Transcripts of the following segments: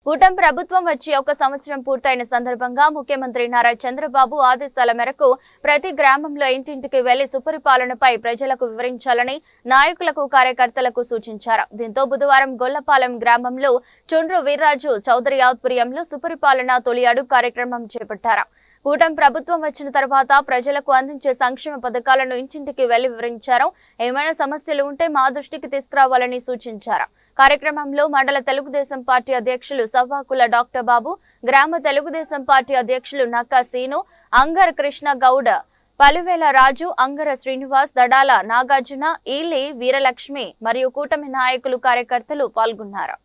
కూటమి ప్రభుత్వం వచ్చి ఒక సంవత్సరం పూర్తయిన సందర్భంగా ముఖ్యమంత్రి నారా చంద్రబాబు ఆదేశాల మేరకు ప్రతి గ్రామంలో ఇంటింటికి వెళ్లి సుపరిపాలనపై ప్రజలకు వివరించాలని నాయకులకు కార్యకర్తలకు సూచించారు. దీంతో బుధవారం గొల్లపాలెం గ్రామంలో చుండ్రు వీర్రాజు చౌదరి ఆధ్వర్యంలో సుపరిపాలన తొలి అడుగు కార్యక్రమం చేపట్టారు. కూటమి ప్రభుత్వం వచ్చిన తర్వాత ప్రజలకు అందించే సంక్షేమ పథకాలను ఇంటింటికి వెళ్లి వివరించారు. ఏమైనా సమస్యలు ఉంటే మా దృష్టికి తీసుకురావాలని సూచించారు. కార్యక్రమంలో మండల తెలుగుదేశం పార్టీ అధ్యక్షులు సవ్వాకుల డాక్టర్ బాబు, గ్రామ తెలుగుదేశం పార్టీ అధ్యక్షులు నక్కా సీను, అంగర్ కృష్ణ గౌడ, పలువేల రాజు, అంగర శ్రీనివాస్, దడాల నాగార్జున, ఈలి వీరలక్ష్మి మరియు కూటమి నాయకులు కార్యకర్తలు పాల్గొన్నారు.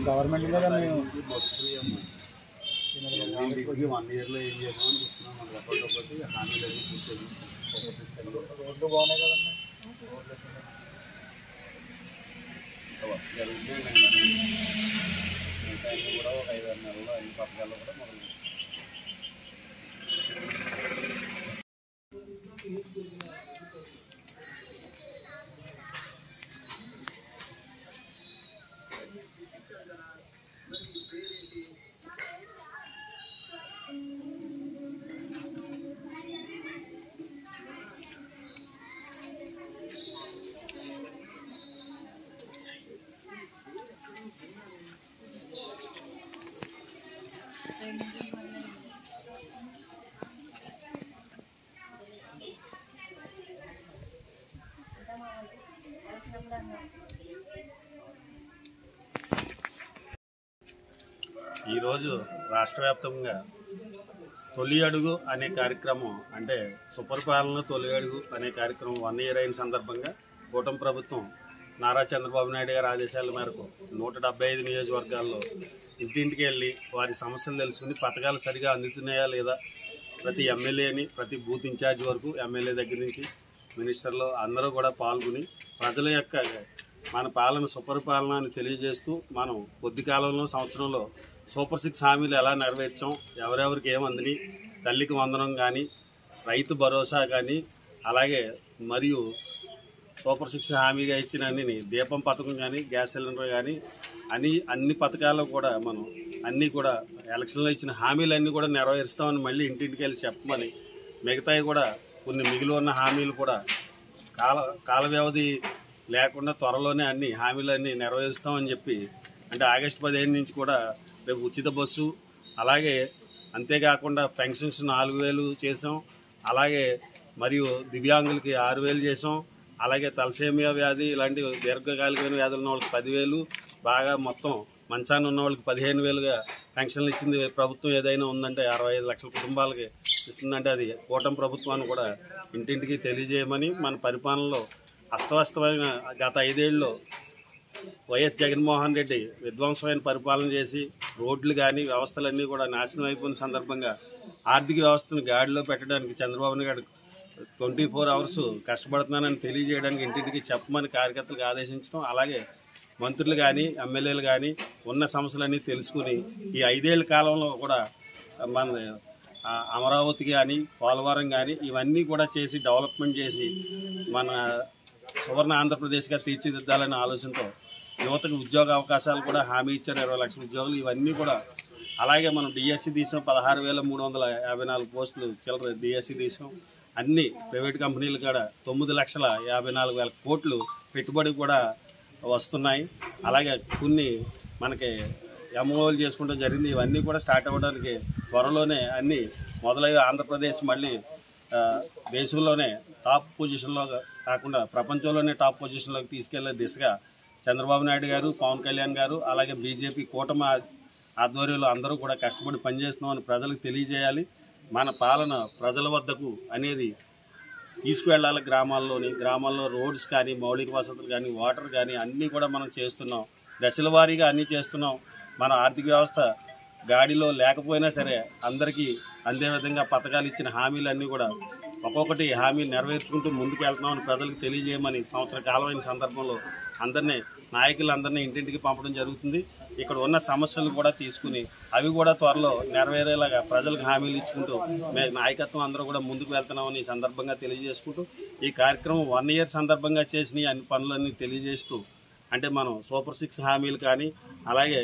గవర్నమెంట్ మీద మేము 1 year లో ఏం చేసామని చూస్తున్నాం. మనకి ఒకటి హామీలు అన్ని కూర్చొని రోడ్లు బాగున్నాయి కదన్నా, జరుగుతున్నాయి కూడా ఒక 5-6 నెలల్లో అన్ని పథకాల్లో కూడా మొదలు ఈరోజు రాష్ట్ర వ్యాప్తంగా తొలి అడుగు అనే కార్యక్రమం, అంటే సుపరిపాలన తొలి అడుగు అనే కార్యక్రమం 1 year అయిన సందర్భంగా కూటమి ప్రభుత్వం నారా చంద్రబాబు నాయుడు గారి ఆదేశాల మేరకు 175 నియోజకవర్గాల్లో ఇంటింటికి వెళ్ళి వారి సమస్యలు తెలుసుకుని పథకాలు సరిగా అందుతున్నాయా లేదా ప్రతి ఎమ్మెల్యేని, ప్రతి బూత్ ఇన్ఛార్జ్ వరకు ఎమ్మెల్యే దగ్గర నుంచి మినిస్టర్లు అందరూ కూడా పాల్గొని ప్రజల యొక్క మన పాలన సుపరిపాలన అని తెలియజేస్తూ మనం కొద్ది కాలంలో సంవత్సరంలో సూపర్ 6 హామీలు ఎలా నెరవేర్చాం, ఎవరెవరికి ఏమందని, తల్లికి వందనం కానీ, రైతు భరోసా కానీ, అలాగే మరియు సూపర్ 6 హామీగా ఇచ్చిన అన్ని దీపం పథకం కానీ, గ్యాస్ సిలిండర్ కానీ అన్ని పథకాలు కూడా మనం అన్నీ కూడా ఎలక్షన్లో ఇచ్చిన హామీలన్నీ కూడా నెరవేరుస్తామని మళ్ళీ ఇంటింటికి వెళ్ళి చెప్పమని, మిగతాయి కూడా కొన్ని మిగిలి ఉన్న హామీలు కూడా కాల వ్యవధి లేకుండా త్వరలోనే అన్ని హామీలన్నీ నెరవేరుస్తామని చెప్పి, అంటే ఆగస్టు 15 నుంచి కూడా రేపు ఉచిత బస్సు, అలాగే అంతేకాకుండా పెన్షన్స్ 4000 చేసాం, అలాగే మరియు దివ్యాంగులకి 6000 చేసాం, అలాగే తలసేమియా వ్యాధి ఇలాంటి దీర్ఘకాలికమైన వ్యాధులు ఉన్న వాళ్ళకి 10,000, బాగా మొత్తం మంచాన్ని ఉన్న వాళ్ళకి 15,000గా పెన్షన్లు ఇచ్చింది ప్రభుత్వం. ఏదైనా ఉందంటే 65 లక్షల కుటుంబాలకి ఇస్తుందంటే అది కూటమి ప్రభుత్వాన్ని కూడా ఇంటింటికి తెలియజేయమని, మన పరిపాలనలో అస్తవ్యస్తమైన గత 5 ఏళ్ళలో వైఎస్ జగన్మోహన్ రెడ్డి విధ్వంసమైన పరిపాలన చేసి రోడ్లు కానీ వ్యవస్థలన్నీ కూడా నాశనం అయిపోయిన సందర్భంగా ఆర్థిక వ్యవస్థను గాడిలో పెట్టడానికి చంద్రబాబు నాయుడు 24 hours కష్టపడుతున్నానని తెలియజేయడానికి ఇంటింటికి చెప్పమని కార్యకర్తలకు ఆదేశించడం, అలాగే మంత్రులు కానీ ఎమ్మెల్యేలు కానీ ఉన్న సమస్యలన్నీ తెలుసుకుని ఈ 5 ఏళ్ల కాలంలో కూడా మన అమరావతి కానీ, పోలవరం కానీ ఇవన్నీ కూడా చేసి డెవలప్మెంట్ చేసి మన సువర్ణ ఆంధ్రప్రదేశ్గా తీర్చిదిద్దాలనే ఆలోచనతో యువతకు ఉద్యోగ అవకాశాలు కూడా హామీ ఇచ్చారు, 20 లక్షల ఉద్యోగులు. ఇవన్నీ కూడా అలాగే మనం డిఎస్సి తీసాం, 16,354 పోస్టులు చిల్లర డిఎస్సి తీసాం. అన్ని ప్రైవేట్ కంపెనీలు కూడా 9,54,000 కోట్లు పెట్టుబడి కూడా వస్తున్నాయి. అలాగే కొన్ని మనకి ఎంఓలు చేసుకుంటూ జరిగింది. ఇవన్నీ కూడా స్టార్ట్ అవ్వడానికి త్వరలోనే అన్ని మొదలయ్యే ఆంధ్రప్రదేశ్ మళ్ళీ దేశంలోనే టాప్ పొజిషన్లో కాకుండా ప్రపంచంలోనే టాప్ పొజిషన్లోకి తీసుకెళ్లే దిశగా చంద్రబాబు నాయుడు గారు, పవన్ కళ్యాణ్ గారు, అలాగే బీజేపీ కూటమి ఆధ్వర్యంలో అందరూ కూడా కష్టపడి పనిచేస్తున్నామని ప్రజలకు తెలియజేయాలి. మన పాలన ప్రజల వద్దకు అనేది తీసుకువెళ్ళాలి. గ్రామాల్లో రోడ్స్ కానీ, మౌలిక వసతులు కానీ, వాటర్ కానీ అన్నీ కూడా మనం చేస్తున్నాం. దశల వారీగా అన్నీ చేస్తున్నాం. మన ఆర్థిక వ్యవస్థ గాడిలో లేకపోయినా సరే అందరికీ అందే విధంగా పథకాలు ఇచ్చిన హామీలన్నీ కూడా ఒక్కొక్కటి హామీ నెరవేర్చుకుంటూ ముందుకు వెళ్తున్నామని ప్రజలకు తెలియజేయమని సంవత్సర కాలమైన సందర్భంలో నాయకులందరినీ ఇంటింటికి పంపడం జరుగుతుంది. ఇక్కడ ఉన్న సమస్యలు కూడా తీసుకుని అవి కూడా త్వరలో నెరవేరేలాగా ప్రజలకు హామీలు ఇచ్చుకుంటూ నాయకత్వం అందరూ కూడా ముందుకు వెళ్తున్నామని ఈ సందర్భంగా తెలియజేసుకుంటూ ఈ కార్యక్రమం 1 year సందర్భంగా చేసిన అన్ని పనులన్నీ తెలియజేస్తూ అంటే మనం సూపర్ 6 హామీలు కానీ అలాగే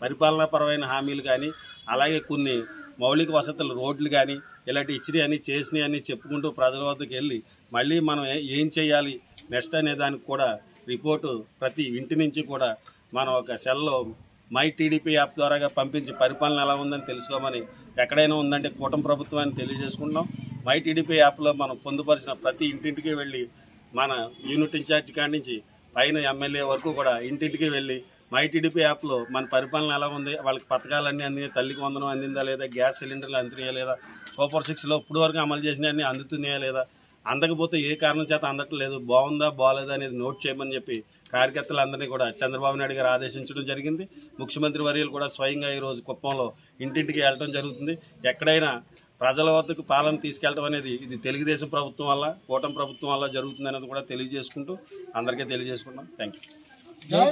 పరిపాలనాపరమైన హామీలు కానీ అలాగే కొన్ని మౌలిక వసతులు రోడ్లు కానీ ఇలాంటి ఇచ్చినవి అన్ని చేసినవి అని చెప్పుకుంటూ ప్రజల వద్దకు వెళ్ళి మళ్ళీ మనం ఏం చేయాలి నెక్స్ట్ అనే దానికి కూడా రిపోర్టు ప్రతి ఇంటి నుంచి కూడా మనం ఒక సెల్లో మై టీడీపీ యాప్ ద్వారాగా పంపించి పరిపాలన ఎలా ఉందని తెలుసుకోమని ఎక్కడైనా ఉందంటే కూటమి ప్రభుత్వాన్ని తెలియజేసుకుంటాం. మై టీడీపీ యాప్లో మనం పొందుపరిచిన ప్రతి ఇంటింటికి వెళ్ళి మన యూనిట్ ఇన్ఛార్జ్ కాడి నుంచి పైన ఎమ్మెల్యే వరకు కూడా ఇంటింటికి వెళ్ళి మై టీడీపీ యాప్లో మన పరిపాలన ఎలా ఉంది, వాళ్ళకి పథకాలన్నీ అందినాయి, తల్లికి వందనం అందిందా లేదా, గ్యాస్ సిలిండర్లు అందుతున్నాయా లేదా, సూపర్ 6లో ఇప్పుడు వరకు అమలు చేసినవన్నీ అందుతున్నాయా లేదా, అందకపోతే ఏ కారణం చేత అందట్లేదు, బాగుందా బాగాలేదా అనేది నోట్ చేయమని చెప్పి కార్యకర్తలందరినీ కూడా చంద్రబాబు నాయుడు గారు ఆదేశించడం జరిగింది. ముఖ్యమంత్రి వర్యులు కూడా స్వయంగా ఈరోజు కుప్పంలో ఇంటింటికి వెళ్ళడం జరుగుతుంది. ఎక్కడైనా ప్రజల వద్దకు పాలన తీసుకెళ్లడం అనేది ఇది తెలుగుదేశం ప్రభుత్వం వల్ల కూటమి ప్రభుత్వం వల్ల జరుగుతుంది అనేది కూడా తెలియజేసుకుంటూ అందరికీ తెలియజేసుకున్నాం. Thank you.